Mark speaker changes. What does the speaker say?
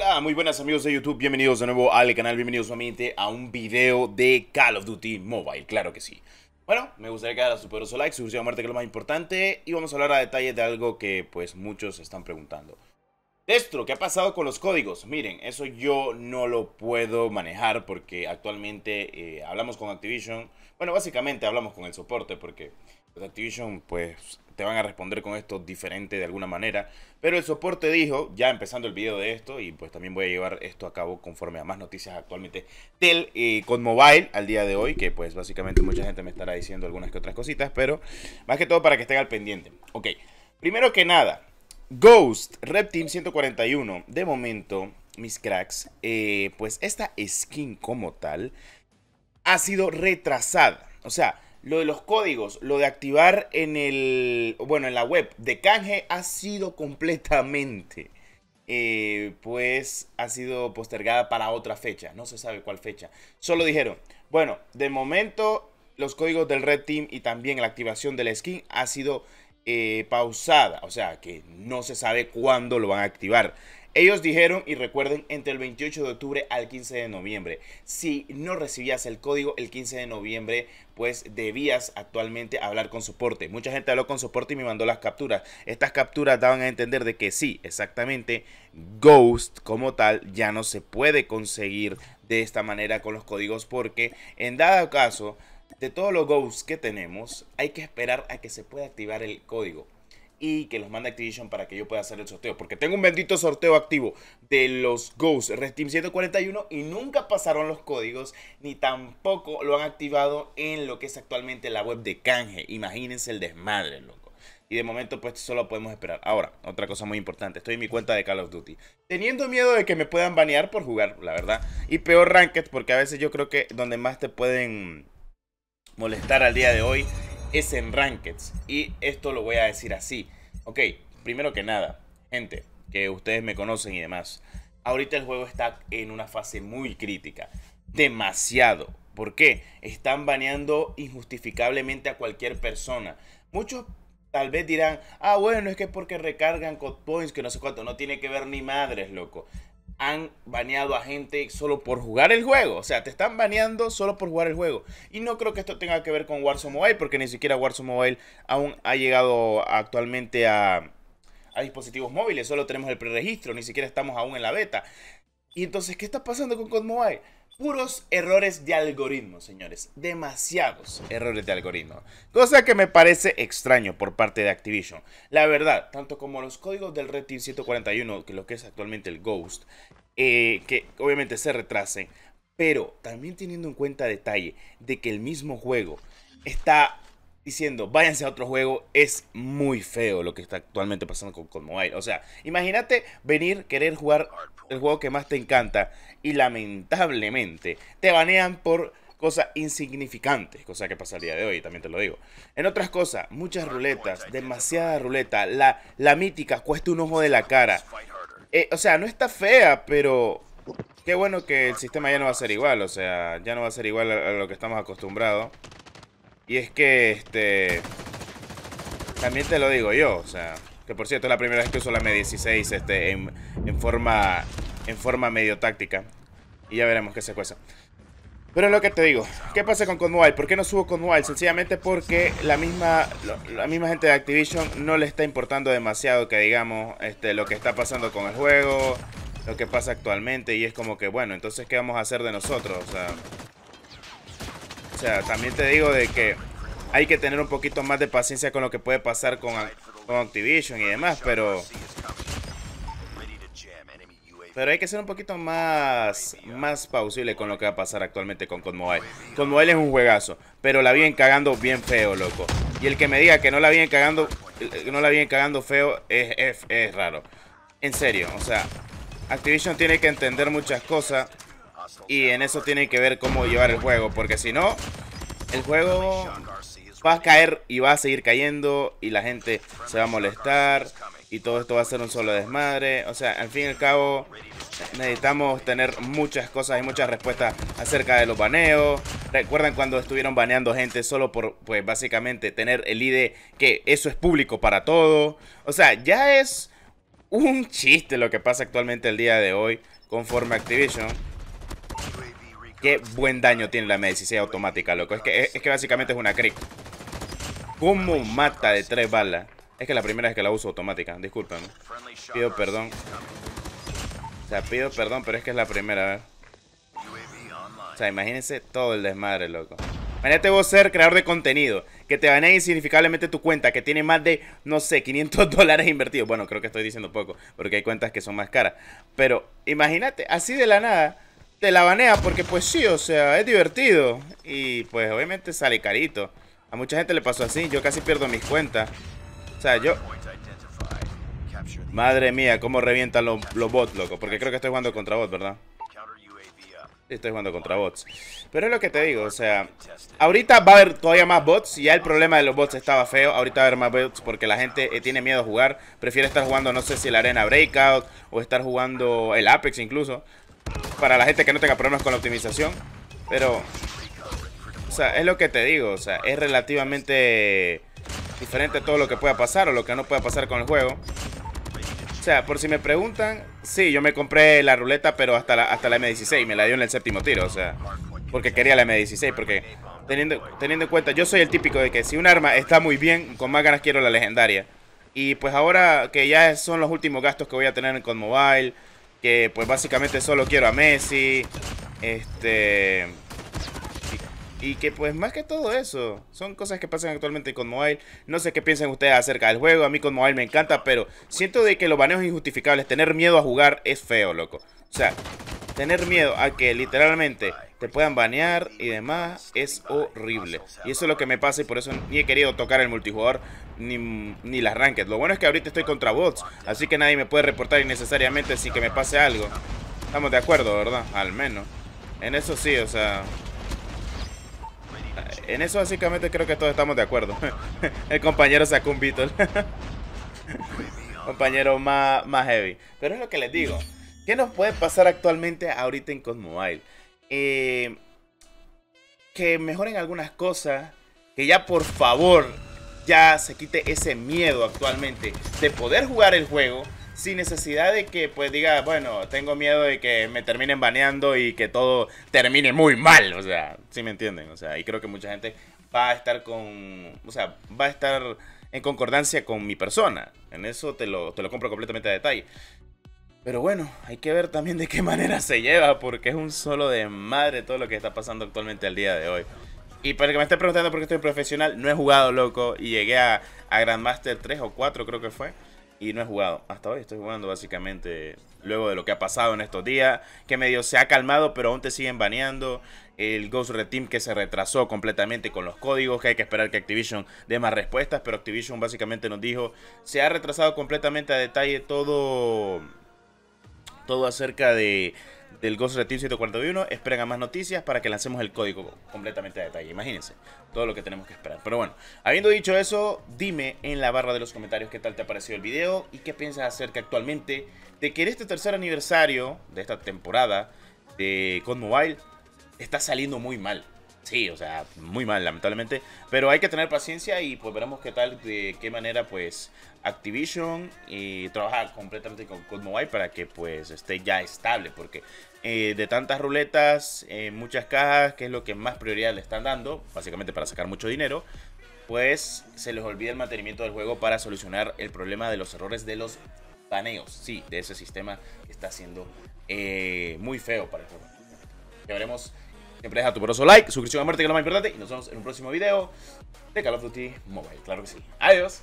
Speaker 1: Hola, muy buenas amigos de YouTube, bienvenidos de nuevo al canal, bienvenidos nuevamente a un video de Call of Duty Mobile, claro que sí. Bueno, me gustaría que hagas su poderoso like, suscripción a muerte, que es lo más importante, y vamos a hablar a detalle de algo que pues muchos están preguntando. Destro, ¿qué ha pasado con los códigos? Miren, eso yo no lo puedo manejar porque actualmente hablamos con Activision. Bueno, básicamente hablamos con el soporte porque los Activision pues te van a responder con esto diferente de alguna manera. Pero el soporte dijo, ya empezando el video de esto, y pues también voy a llevar esto a cabo conforme a más noticias actualmente del con Mobile al día de hoy, que pues básicamente mucha gente me estará diciendo algunas que otras cositas, pero más que todo para que estén al pendiente. Ok, primero que nada, Ghost Red Team 141, de momento, mis cracks, pues esta skin como tal ha sido retrasada. O sea, lo de los códigos, lo de activar en en la web de canje ha sido completamente, pues ha sido postergada para otra fecha. No se sabe cuál fecha. Solo dijeron, bueno, de momento los códigos del Red Team y también la activación de la skin ha sido pausada, o sea que no se sabe cuándo lo van a activar. Ellos dijeron, y recuerden, entre el 28 de octubre al 15 de noviembre. Si no recibías el código el 15 de noviembre, pues debías actualmente hablar con soporte. Mucha gente habló con soporte y me mandó las capturas. Estas capturas daban a entender de que sí, exactamente, Ghost como tal ya no se puede conseguir de esta manera con los códigos, porque en dado caso de todos los Ghosts que tenemos, hay que esperar a que se pueda activar el código y que los mande Activision para que yo pueda hacer el sorteo, porque tengo un bendito sorteo activo de los Ghosts Red Team 141 y nunca pasaron los códigos ni tampoco lo han activado en lo que es actualmente la web de canje. Imagínense el desmadre, loco. Y de momento pues solo podemos esperar. Ahora, otra cosa muy importante, estoy en mi cuenta de Call of Duty, teniendo miedo de que me puedan banear por jugar, la verdad. Y peor Ranked, porque a veces yo creo que donde más te pueden molestar al día de hoy es en Rankeds. Y esto lo voy a decir así. Ok, primero que nada, gente que ustedes me conocen y demás, ahorita el juego está en una fase muy crítica. Demasiado. ¿Por qué? Están baneando injustificablemente a cualquier persona. Muchos tal vez dirán, ah bueno, es que porque recargan code points, que no sé cuánto. No tiene que ver ni madres, loco. Han baneado a gente solo por jugar el juego. O sea, te están baneando solo por jugar el juego. Y no creo que esto tenga que ver con Warzone Mobile, porque ni siquiera Warzone Mobile aún ha llegado actualmente a dispositivos móviles. Solo tenemos el preregistro, ni siquiera estamos aún en la beta. Y entonces, ¿qué está pasando con COD Mobile? Puros errores de algoritmo, señores. Demasiados errores de algoritmo. Cosa que me parece extraño por parte de Activision. La verdad, tanto como los códigos del Red Team 141, que lo que es actualmente el Ghost, que obviamente se retrasen, pero también teniendo en cuenta detalle de que el mismo juego está diciendo váyanse a otro juego, es muy feo lo que está actualmente pasando con Mobile. O sea, imagínate venir, querer jugar el juego que más te encanta y lamentablemente te banean por cosas insignificantes, cosa que pasa el día de hoy, también te lo digo. En otras cosas, muchas ruletas, demasiada ruleta, la mítica cuesta un ojo de la cara. O sea, no está fea, pero qué bueno que el sistema ya no va a ser igual, o sea, ya no va a ser igual a lo que estamos acostumbrados. Y es que, también te lo digo yo, o sea, que por cierto es la primera vez que uso la M16 en forma medio táctica. Y ya veremos qué se cuesta. Pero es lo que te digo, ¿qué pasa con COD Mobile? ¿Por qué no subo COD Mobile? Sencillamente porque la misma gente de Activision no le está importando demasiado que digamos lo que está pasando con el juego, lo que pasa actualmente. Y es como que, bueno, entonces ¿qué vamos a hacer de nosotros? O sea, también te digo de que hay que tener un poquito más de paciencia con lo que puede pasar con Activision y demás, pero hay que ser un poquito más pausible con lo que va a pasar actualmente con COD Mobile. COD Mobile es un juegazo, pero la vienen cagando bien feo, loco. Y el que me diga que no la vienen cagando feo es raro. En serio, o sea, Activision tiene que entender muchas cosas y en eso tiene que ver cómo llevar el juego, porque si no, el juego va a caer y va a seguir cayendo y la gente se va a molestar y todo esto va a ser un solo desmadre. O sea, al fin y al cabo necesitamos tener muchas cosas y muchas respuestas acerca de los baneos. ¿Recuerdan cuando estuvieron baneando gente solo por, pues básicamente tener el ID, que eso es público para todo? O sea, ya es un chiste lo que pasa actualmente el día de hoy. conforme a Activision. Qué buen daño tiene la M16 automática, loco. Es que básicamente es una crick. ¿Cómo mata de 3 balas? Es que la primera vez que la uso automática. Discúlpame. Pido perdón. O sea, pido perdón, pero es que es la primera vez. O sea, imagínense todo el desmadre, loco. Imagínate vos ser creador de contenido, que te baneen insignificancablemente tu cuenta, que tiene más de, no sé, $500 invertidos. Bueno, creo que estoy diciendo poco, porque hay cuentas que son más caras. Pero imagínate, así de la nada, te la banea porque pues sí, o sea, es divertido. Y pues obviamente sale carito. A mucha gente le pasó así, yo casi pierdo mis cuentas. O sea, yo... Madre mía, cómo revientan los bots, loco. Porque creo que estoy jugando contra bots, ¿verdad? Sí, estoy jugando contra bots. Pero es lo que te digo, o sea, ahorita va a haber todavía más bots. Ya el problema de los bots estaba feo. Ahorita va a haber más bots porque la gente tiene miedo a jugar. Prefiere estar jugando, no sé si la Arena Breakout o estar jugando el Apex incluso. Para la gente que no tenga problemas con la optimización. Pero, o sea, es lo que te digo, o sea, es relativamente diferente todo lo que pueda pasar o lo que no pueda pasar con el juego. O sea, por si me preguntan, sí, yo me compré la ruleta, pero hasta la M16, me la dio en el 7º tiro, o sea, porque quería la M16, porque teniendo en cuenta, yo soy el típico de que si un arma está muy bien, con más ganas quiero la legendaria. Y pues ahora que ya son los últimos gastos que voy a tener en COD Mobile, que pues básicamente solo quiero a Messi, y que pues más que todo eso, son cosas que pasan actualmente con Mobile. No sé qué piensan ustedes acerca del juego. A mí con Mobile me encanta, pero siento de que los baneos injustificables, tener miedo a jugar es feo, loco. O sea, tener miedo a que literalmente te puedan banear y demás es horrible. Y eso es lo que me pasa y por eso ni he querido tocar el multijugador ni las ranked. Lo bueno es que ahorita estoy contra bots, así que nadie me puede reportar innecesariamente sin que me pase algo. Estamos de acuerdo, ¿verdad? Al menos. En eso sí, o sea... En eso básicamente creo que todos estamos de acuerdo. El compañero sacó un Beetle. Compañero más heavy. Pero es lo que les digo. ¿Qué nos puede pasar actualmente ahorita en COD Mobile? Que mejoren algunas cosas. Que ya por favor ya se quite ese miedo actualmente de poder jugar el juego sin necesidad de que pues diga, bueno, tengo miedo de que me terminen baneando y que todo termine muy mal, o sea, ¿sí me entienden? O sea, y creo que mucha gente va a estar va a estar en concordancia con mi persona. En eso te lo compro completamente a detalle. Pero bueno, hay que ver también de qué manera se lleva, porque es un solo de madre todo lo que está pasando actualmente al día de hoy. Y para que me esté preguntando por qué estoy profesional, no he jugado, loco, y llegué a Grandmaster 3 o 4 creo que fue. Y no he jugado, hasta hoy estoy jugando básicamente luego de lo que ha pasado en estos días, que medio se ha calmado pero aún te siguen baneando. El Ghost Red Team que se retrasó completamente con los códigos, que hay que esperar que Activision dé más respuestas, pero Activision básicamente nos dijo, se ha retrasado completamente a detalle todo acerca del Ghost Red Team 141. Esperen a más noticias para que lancemos el código completamente a detalle. Imagínense todo lo que tenemos que esperar. Pero bueno, habiendo dicho eso, dime en la barra de los comentarios qué tal te ha parecido el video y qué piensas acerca actualmente de que en este tercer aniversario de esta temporada de COD Mobile está saliendo muy mal. Sí, o sea, muy mal, lamentablemente. Pero hay que tener paciencia y pues veremos qué tal, de qué manera pues Activision trabaja completamente con COD Mobile para que pues esté ya estable. Porque de tantas ruletas, muchas cajas, que es lo que más prioridad le están dando, básicamente para sacar mucho dinero, pues se les olvida el mantenimiento del juego para solucionar el problema de los errores de los baneos. Sí, de ese sistema que está siendo muy feo para el juego. Ya veremos. Siempre deja tu poderoso like, suscripción a muerte, que es lo más importante. Y nos vemos en un próximo video de Call of Duty Mobile. Claro que sí. Adiós.